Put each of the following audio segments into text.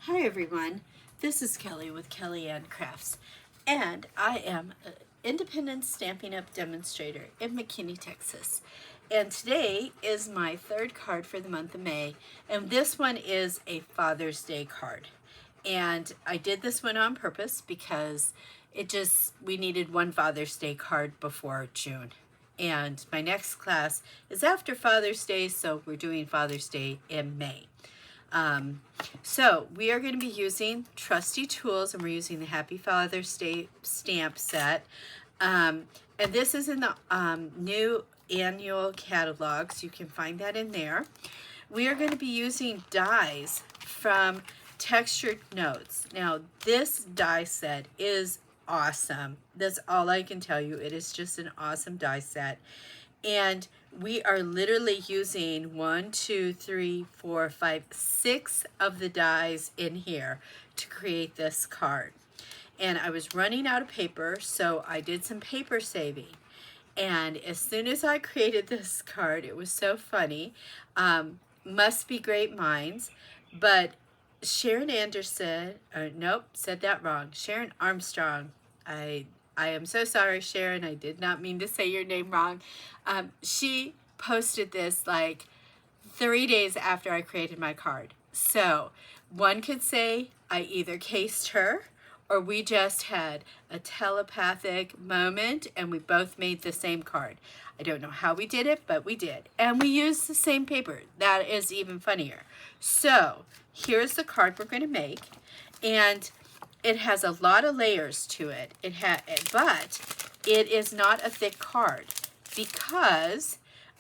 Hi everyone, this is Kelly with Kelly Ann Crafts, and I am an independent Stampin' Up! Demonstrator in McKinney, Texas. And today is my third card for the month of May, and this one is a Father's Day card. And I did this one on purpose because we needed one Father's Day card before June. And my next class is after Father's Day, so we're doing Father's Day in May. So we are going to be using Trusty Tools, and we're using the Happy Father's Day stamp set. And this is in the new annual catalog, so you can find that in there. We are going to be using dies from Textured Notes. Now, this die set is awesome. That's all I can tell you. It is just an awesome die set. And we are literally using 6 of the dies in here to create this card. And I was running out of paper, so I did some paper saving. And as soon as I created this card, it was so funny. Must be great minds, but Sharon Anderson, said that wrong. Sharon Armstrong. I am so sorry, Sharon. I did not mean to say your name wrong. She posted this like 3 days after I created my card. So one could say I either cased her or we just had a telepathic moment and we both made the same card. I don't know how we did it, but we did. And we used the same paper. That is even funnier. So here's the card we're going to make. And it has a lot of layers to it. But it is not a thick card because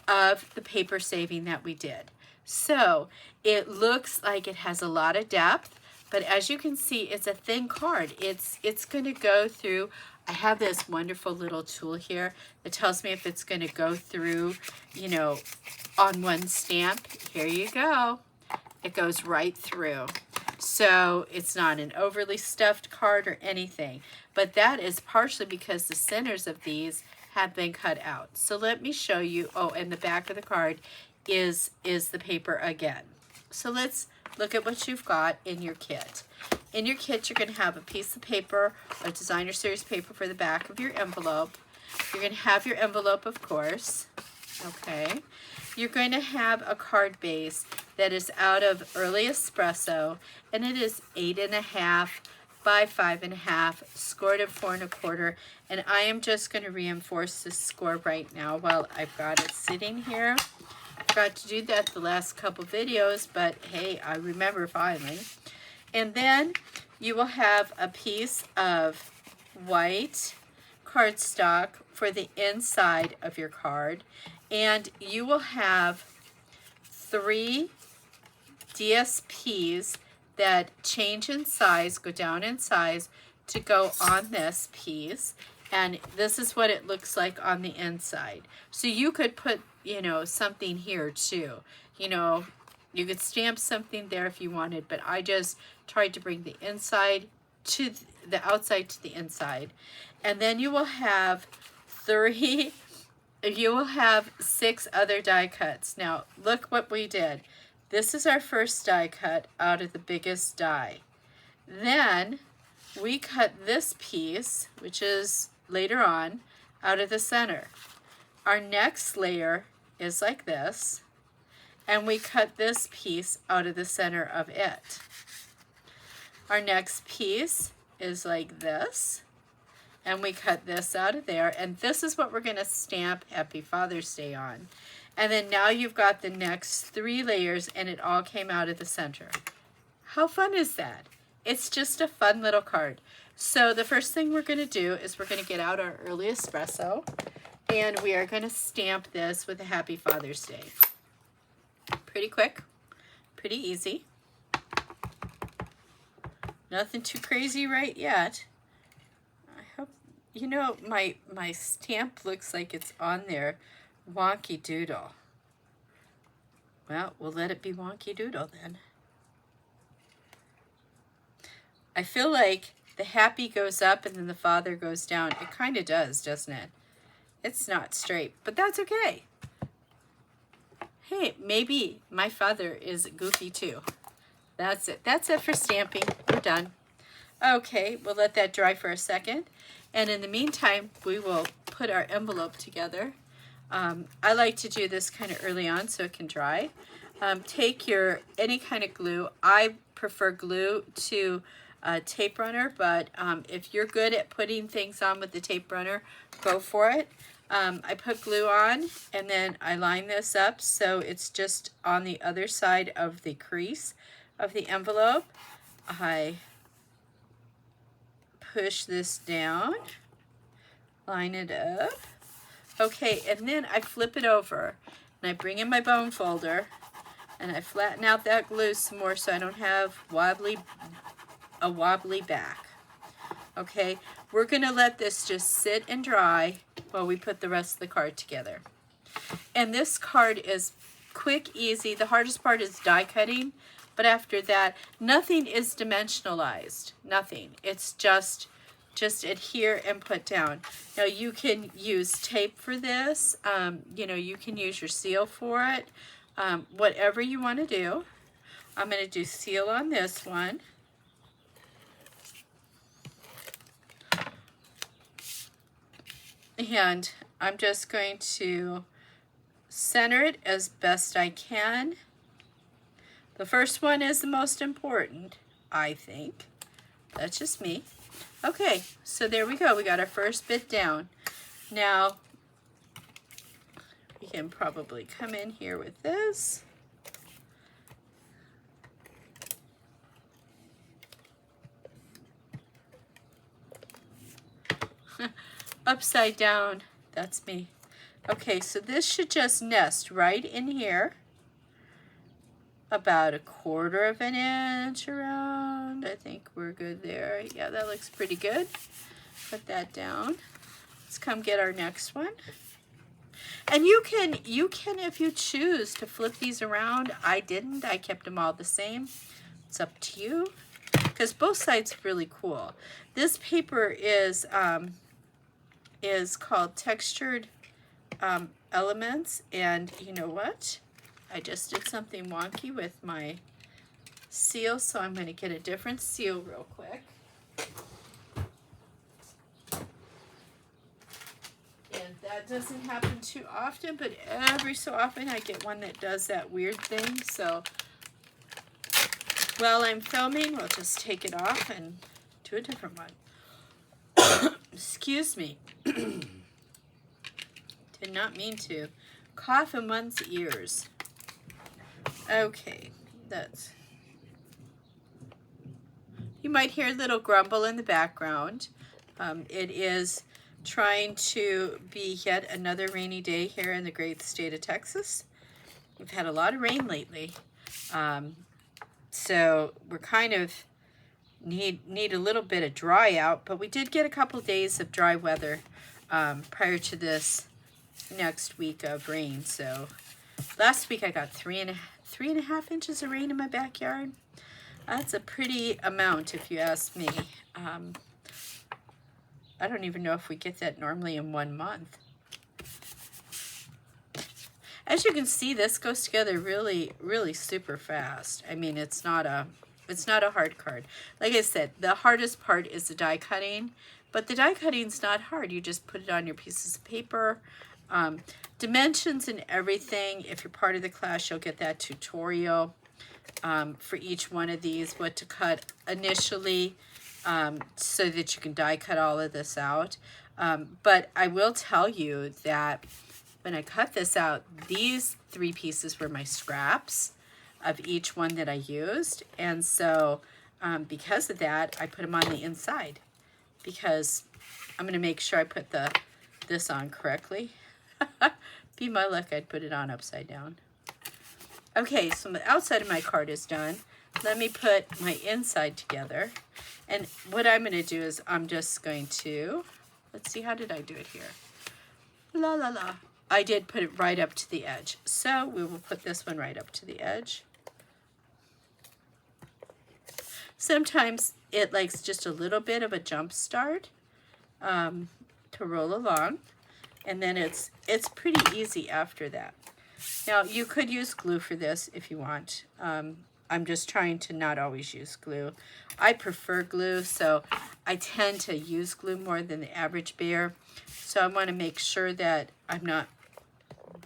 of the paper saving that we did. So it looks like it has a lot of depth, but as you can see, it's a thin card. It's going to go through. I have this wonderful little tool here that tells me if it's going to go through, on one stamp. Here you go. It goes right through. So it's not an overly stuffed card or anything, but that is partially because the centers of these have been cut out. So let me show you. Oh, and the back of the card is the paper again. So let's look at what you've got in your kit. In your kit, you're going to have a piece of paper, a designer series paper for the back of your envelope. You're going to have your envelope, of course. Okay. You're going to have a card base that is out of Early Espresso, and it is 8.5 by 5.5, scored at 4 1/4. And I am just going to reinforce this score right now while I've got it sitting here. I forgot to do that the last couple videos, but hey, I remember finally. And then you will have a piece of white cardstock for the inside of your card. And you will have 3 DSPs that change in size, go down in size to go on this piece. And this is what it looks like on the inside. So you could put, something here too. You could stamp something there if you wanted, but I just tried to bring the inside to the outside to the inside. And then you will have 6 other die cuts. Now, look what we did. This is our first die cut out of the biggest die. Then we cut this piece, which is later on, out of the center. Our next layer is like this, and we cut this piece out of the center of it. Our next piece is like this, and we cut this out of there, and this is what we're going to stamp Happy Father's Day on. And then now you've got the next 3 layers, and it all came out of the center. How fun is that? It's just a fun little card. So the first thing we're going to do is we're going to get out our Early Espresso, and we are going to stamp this with a Happy Father's Day. Pretty quick, pretty easy. Nothing too crazy right yet. My stamp looks like it's on there wonky doodle. Well, we'll let it be wonky doodle then. I feel like the happy goes up and then the father goes down. It kind of does, doesn't it? It's not straight, but that's okay. Hey, maybe my father is goofy too. That's it. That's it for stamping. We're done. Okay, we'll let that dry for a second. And in the meantime, we will put our envelope together. I like to do this kind of early on so it can dry. Take your any kind of glue. I prefer glue to tape runner, but if you're good at putting things on with the tape runner, go for it. I put glue on and then I line this up so it's just on the other side of the crease of the envelope. I push this down, line it up. Okay, and then I flip it over and I bring in my bone folder and I flatten out that glue some more so I don't have a wobbly back. Okay, we're gonna let this just sit and dry while we put the rest of the card together. And this card is quick, easy. The hardest part is die cutting, but after that, nothing is dimensionalized, nothing. It's just adhere and put down. Now you can use tape for this, you know, you can use your seal for it, whatever you want to do. I'm going to do seal on this one. And I'm just going to center it as best I can. The first one is the most important, I think. That's just me. Okay, so there we go. We got our first bit down. Now, we can probably come in here with this. Upside down, that's me. Okay, so this should just nest right in here. About 1/4 of an inch around. I think we're good there. Yeah, that looks pretty good. Put that down. Let's come get our next one. And you can, if you choose to flip these around. I didn't. I kept them all the same. It's up to you. Because both sides are really cool. This paper is called Textured Elements. And you know what? I just did something wonky with my seal, so I'm going to get a different seal real quick. And that doesn't happen too often, but every so often I get one that does that weird thing. So while I'm filming, we'll just take it off and do a different one. Excuse me. Did not mean to cough in one's ears. Okay, that's... You might hear a little grumble in the background. It is trying to be yet another rainy day here in the great state of Texas. We've had a lot of rain lately. So we're kind of need a little bit of dry out, but we did get a couple days of dry weather prior to this next week of rain. So last week I got 3.5 inches of rain in my backyard. That's a pretty amount if you ask me. I don't even know if we get that normally in 1 month. As you can see, this goes together really, really super fast. I mean, it's not a hard card. Like I said, the hardest part is the die cutting, but the die cutting's not hard. You just put it on your pieces of paper. Dimensions and everything. If you're part of the class, you'll get that tutorial for each one of these, what to cut initially, so that you can die cut all of this out. But I will tell you that when I cut this out, these 3 pieces were my scraps of each one that I used. And so because of that, I put them on the inside because I'm going to make sure I put this on correctly. Be my luck, I'd put it on upside down. Okay, so the outside of my card is done. Let me put my inside together. And what I'm going to do is I'm just going to, let's see, how did I do it here? La la la. I did put it right up to the edge. So we will put this one right up to the edge. Sometimes it likes just a little bit of a jump start to roll along. And then it's pretty easy after that. Now, you could use glue for this if you want. I'm just trying to not always use glue. I prefer glue, so I tend to use glue more than the average bear. So I want to make sure that I'm not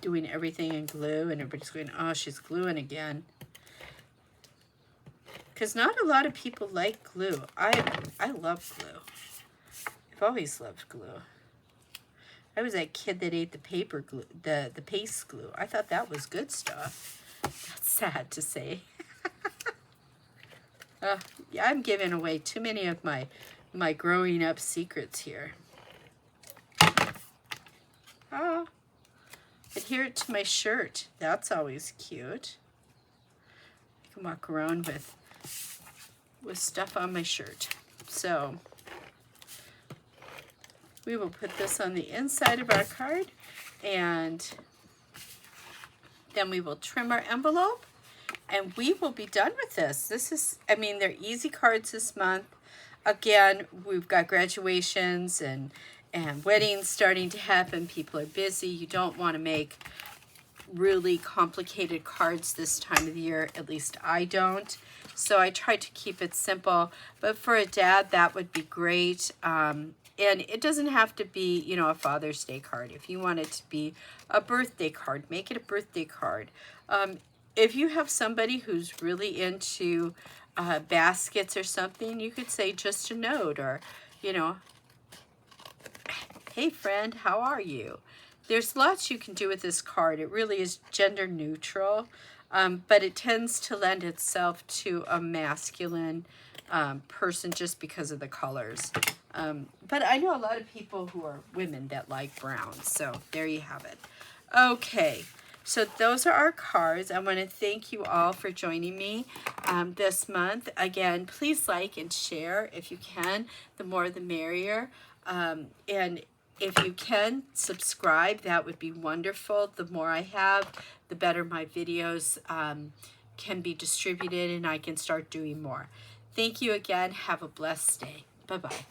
doing everything in glue and everybody's going, oh, she's gluing again. Because not a lot of people like glue. I love glue. I've always loved glue. I was that kid that ate the paper glue, the paste glue. I thought that was good stuff. That's sad to say. Yeah, I'm giving away too many of my growing up secrets here. Oh, adhere it to my shirt. That's always cute. I can walk around with stuff on my shirt. So we will put this on the inside of our card, and then we will trim our envelope, and we will be done with this. This is, I mean, they're easy cards this month. Again, we've got graduations and weddings starting to happen. People are busy. You don't want to make really complicated cards this time of the year. At least I don't. So I try to keep it simple. But for a dad, that would be great. And it doesn't have to be, you know, a Father's Day card. If you want it to be a birthday card, make it a birthday card. If you have somebody who's really into baskets or something, you could say just a note, or, you know, hey friend, how are you? There's lots you can do with this card. It really is gender neutral, but it tends to lend itself to a masculine person just because of the colors. But I know a lot of people who are women that like brown, so there you have it. Okay, so those are our cards. I want to thank you all for joining me this month. Again, please like and share if you can. The more the merrier. And if you can subscribe, that would be wonderful. The more I have, the better my videos can be distributed and I can start doing more. Thank you again. Have a blessed day. Bye-bye.